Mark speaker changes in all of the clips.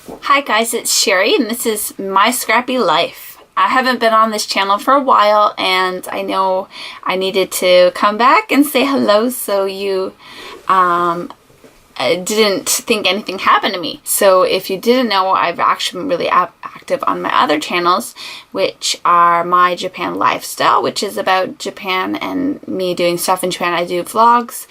Speaker 1: Hi guys, it's Sherry and this is My Scrappy Life. I haven't been on this channel for a while and I know I needed to come back and say hello so you didn't think anything happened to me. So if you didn't know, I've actually been really active on my other channels, which are My Japan Lifestyle, which is about Japan and me doing stuff in Japan. I do vlogs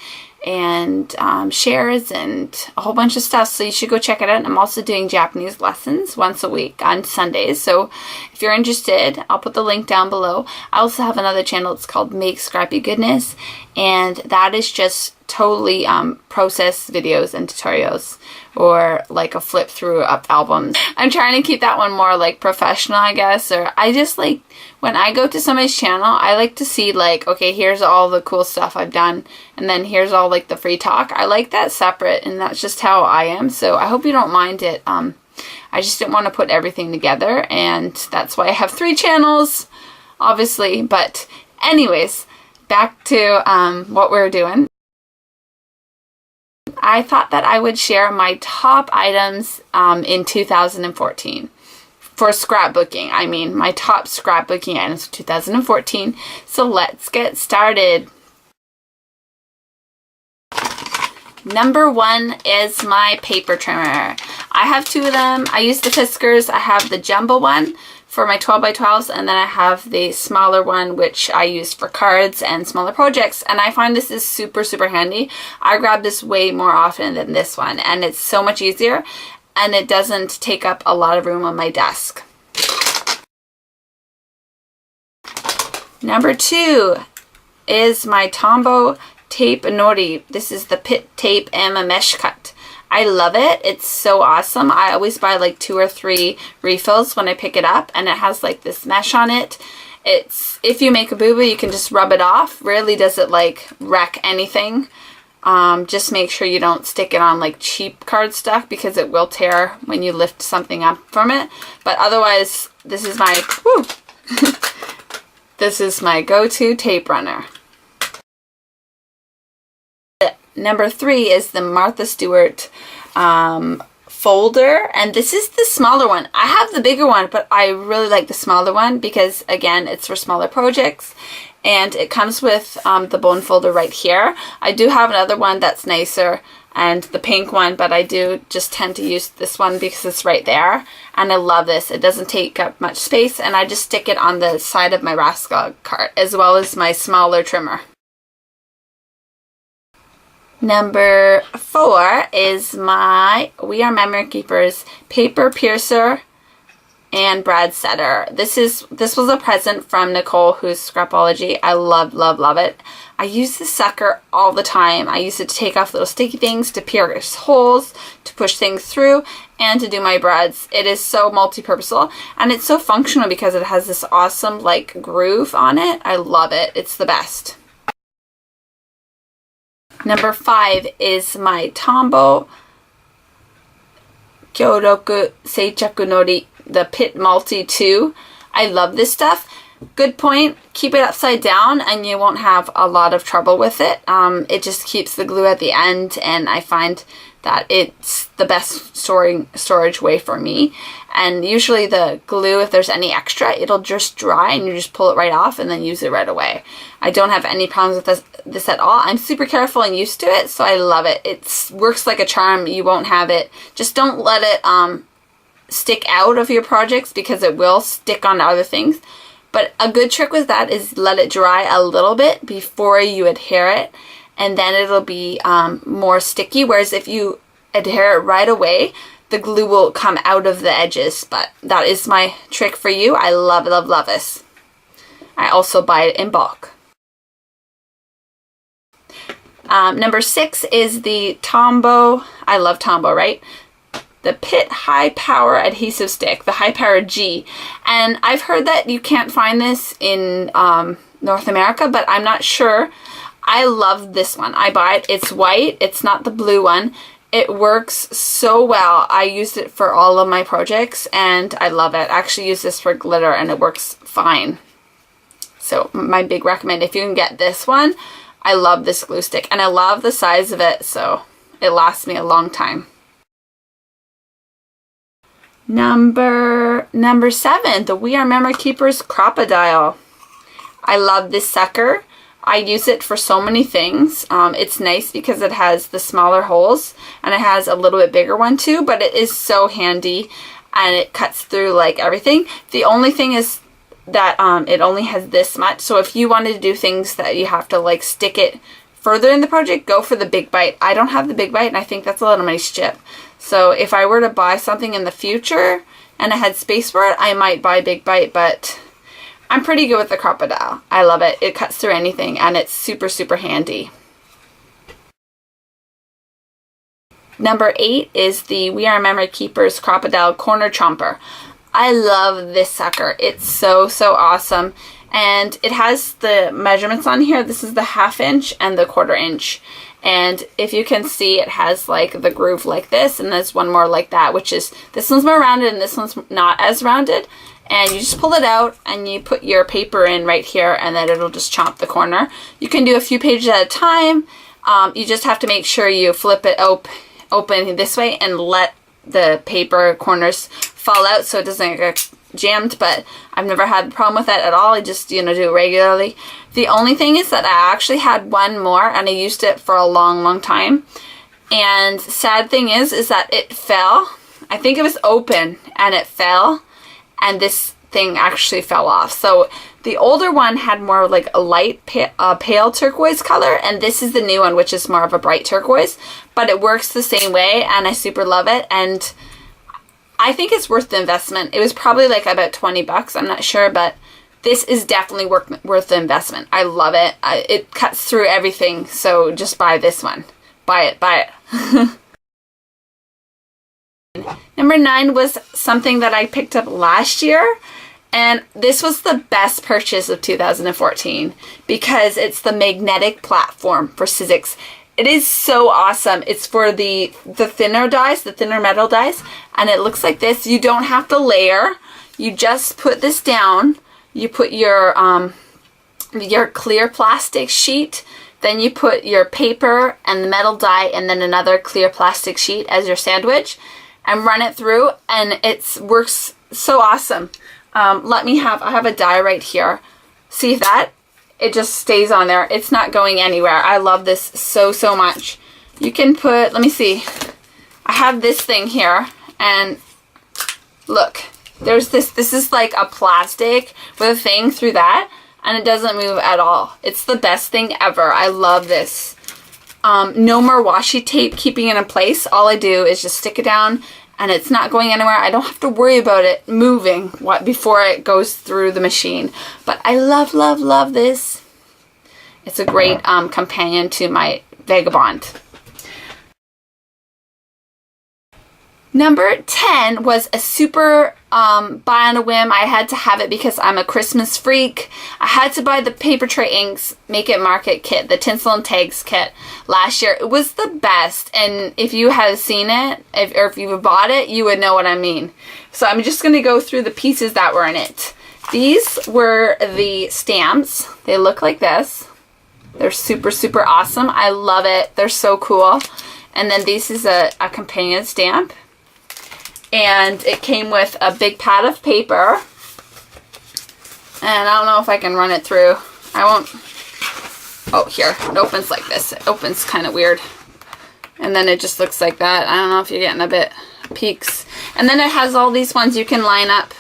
Speaker 1: and shares and a whole bunch of stuff, so you should go check it out. I'm also doing Japanese lessons once a week on Sundays, so if you're interested, I'll put the link down below. I also have another channel. It's called Make Scrappy Goodness, and that is just totally process videos and tutorials, or like a flip through up albums. I'm trying to keep that one more like professional, I guess, or I just like, when I go to somebody's channel, I like to see like, okay, here's all the cool stuff I've done, and then here's all like the free talk. I like that separate, and that's just how I am, so I hope you don't mind it. I just didn't want to put everything together, and that's why I have 3 channels, obviously. But anyways, back to what we're doing. I thought that I would share my top items in 2014. For scrapbooking, I mean, my top scrapbooking items for 2014. So let's get started. Number 1 is my paper trimmer. I have 2 of them. I use the Fiskars. I have the jumbo one for my 12x12s, and then I have the smaller one which I use for cards and smaller projects, and I find this is super handy. I grab this way more often than this one, and it's so much easier, and it doesn't take up a lot of room on my desk. Number 2 is my Tombow Tape Nori. This is the pit tape and a mesh cut. I love it. It's so awesome. I always buy like 2 or 3 refills when I pick it up, and it has like this mesh on it. It's, if you make a boo-boo, you can just rub it off. Rarely does it like wreck anything. Just make sure you don't stick it on like cheap cardstock, because it will tear when you lift something up from it. But otherwise, this is my this is my go-to tape runner. Number 3 is the Martha Stewart folder, and this is the smaller one. I have the bigger one, but I really like the smaller one because, again, it's for smaller projects, and it comes with the bone folder right here. I do have another one that's nicer, and the pink one, but I do just tend to use this one because it's right there, and I love this. It doesn't take up much space, and I just stick it on the side of my Raskog cart, as well as my smaller trimmer. Number 4 is my We Are Memory Keepers paper piercer and brad setter. This was a present from Nicole, who's Scrapology. I love it. I use this sucker all the time. I use it to take off little sticky things, to pierce holes, to push things through, and to do my brads. It is so multi-purposeful, and it's so functional because it has this awesome like groove on it. I love it. It's the best. Number 5 is my Tombow Kyodoku Seichaku Nori, the Pit Multi 2. I love this stuff. Good point. Keep it upside down and you won't have a lot of trouble with it. It just keeps the glue at the end, and I find that it's the best storage way for me. And usually the glue, if there's any extra, it'll just dry and you just pull it right off and then use it right away. I don't have any problems with this at all. I'm super careful and used to it, so I love it. It works like a charm. You won't have it. Just don't let it stick out of your projects, because it will stick on other things. But a good trick with that is let it dry a little bit before you adhere it, and then it'll be more sticky. Whereas if you adhere it right away, the glue will come out of the edges. But that is my trick for you. I love this. I also buy it in bulk. Number 6 is the Tombow. I love Tombow, right? The Pit High Power Adhesive Stick, the High Power G. And I've heard that you can't find this in North America, but I'm not sure. I love this one. I buy it. It's white. It's not the blue one. It works so well. I used it for all of my projects, and I love it. I actually use this for glitter, and it works fine. So my big recommend, if you can get this one, I love this glue stick, and I love the size of it, so it lasts me a long time. Number 7, the We Are Memory Keepers Crop-A-Dile. I love this sucker. I use it for so many things. It's nice because it has the smaller holes and it has a little bit bigger one too, but it is so handy and it cuts through like everything. The only thing is that it only has this much. So if you wanted to do things that you have to like stick it further in the project, go for the Big Bite. I don't have the Big Bite and I think that's a little nice chip. So if I were to buy something in the future and I had space for it, I might buy Big Bite, but I'm pretty good with the Crop-A-Dile. I love it. It cuts through anything and it's super, super handy. Number 8 is the We Are Memory Keepers Crop-A-Dile Corner Chomper. I love this sucker. It's so, so awesome. And it has the measurements on here. This is the 1/2 inch and the 1/4 inch. And if you can see, it has like the groove like this, and there's one more like that, which is, this one's more rounded and this one's not as rounded. And you just pull it out and you put your paper in right here and then it'll just chomp the corner. You can do a few pages at a time. You just have to make sure you flip it open this way and let the paper corners fall out so it doesn't get jammed, but I've never had a problem with that at all. I just, do it regularly. The only thing is that I actually had one more and I used it for a long, long time. And sad thing is that it fell. I think it was open and it fell, and this thing actually fell off. So the older one had more like a light pale turquoise color, and this is the new one, which is more of a bright turquoise, but it works the same way and I super love it. And I think it's worth the investment. It was probably like about 20 bucks. I'm not sure, but this is definitely worth the investment. I love it. It cuts through everything. So just buy this one. Buy it. Number 9 was something that I picked up last year. And this was the best purchase of 2014 because it's the magnetic platform for Sizzix. It is so awesome. It's for the thinner dies, the thinner metal dies, and it looks like this. You don't have to layer. You just put this down. You put your clear plastic sheet, then you put your paper and the metal die and then another clear plastic sheet as your sandwich and run it through, and it works so awesome. I have a die right here. See that? It just stays on there. It's not going anywhere. I love this so, so much. You can put, let me see. I have this thing here, and look, there's this is like a plastic with a thing through that, and it doesn't move at all. It's the best thing ever. I love this. No more washi tape keeping it in place. All I do is just stick it down and it's not going anywhere. I don't have to worry about it moving before it goes through the machine. But I love, love, love this. It's a great companion to my Vagabond. Number 10 was a super buy on a whim. I had to have it because I'm a Christmas freak. I had to buy the Paper Tray Inks Make It Market kit, the Tinsel and Tags kit last year. It was the best, and if you have seen it, or if you've bought it, you would know what I mean. So I'm just going to go through the pieces that were in it. These were the stamps. They look like this. They're super, super awesome. I love it. They're so cool. And then this is a companion stamp. And it came with a big pad of paper. And I don't know if I can run it through. I won't. Oh, here. It opens like this. It opens kind of weird. And then it just looks like that. I don't know if you're getting a bit peeks. And then it has all these ones you can line up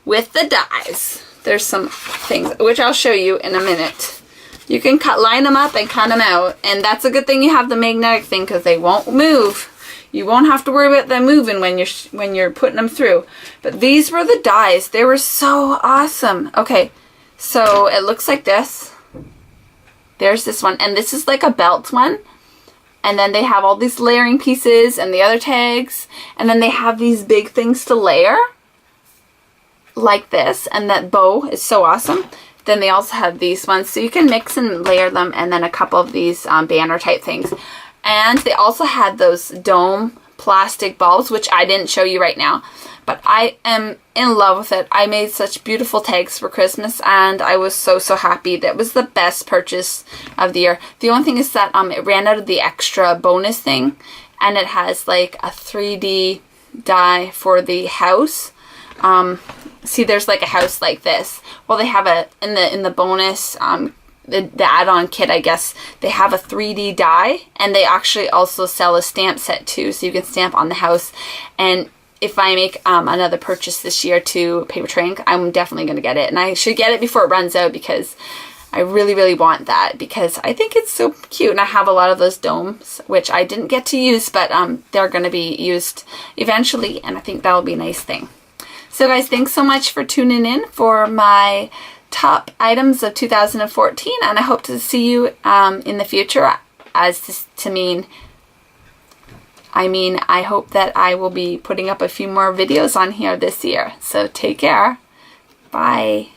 Speaker 1: with the dies. There's some things, which I'll show you in a minute. You can line them up and cut them out. And that's a good thing you have the magnetic thing because they won't move. You won't have to worry about them moving when you're putting them through. But these were the dies. They were so awesome. Okay, so it looks like this. There's this one. And this is like a belt one. And then they have all these layering pieces and the other tags. And then they have these big things to layer. Like this. And that bow is so awesome. Then they also have these ones. So you can mix and layer them. And then a couple of these banner type things. And they also had those dome plastic bulbs, which I didn't show you right now. But I am in love with it. I made such beautiful tags for Christmas, and I was so, so happy. That was the best purchase of the year. The only thing is that it ran out of the extra bonus thing, and it has like a 3D die for the house. See, there's like a house like this. Well, they have a, in the bonus, the add-on kit, I guess, they have a 3D die, and they actually also sell a stamp set too, so you can stamp on the house. And if I make another purchase this year to Papertrey Ink, I'm definitely going to get it. And I should get it before it runs out, because I really, really want that, because I think it's so cute. And I have a lot of those domes, which I didn't get to use, but they're going to be used eventually, and I think that'll be a nice thing. So guys, thanks so much for tuning in for my top items of 2014, and I hope to see you in the future. I hope that I will be putting up a few more videos on here this year. So take care. Bye.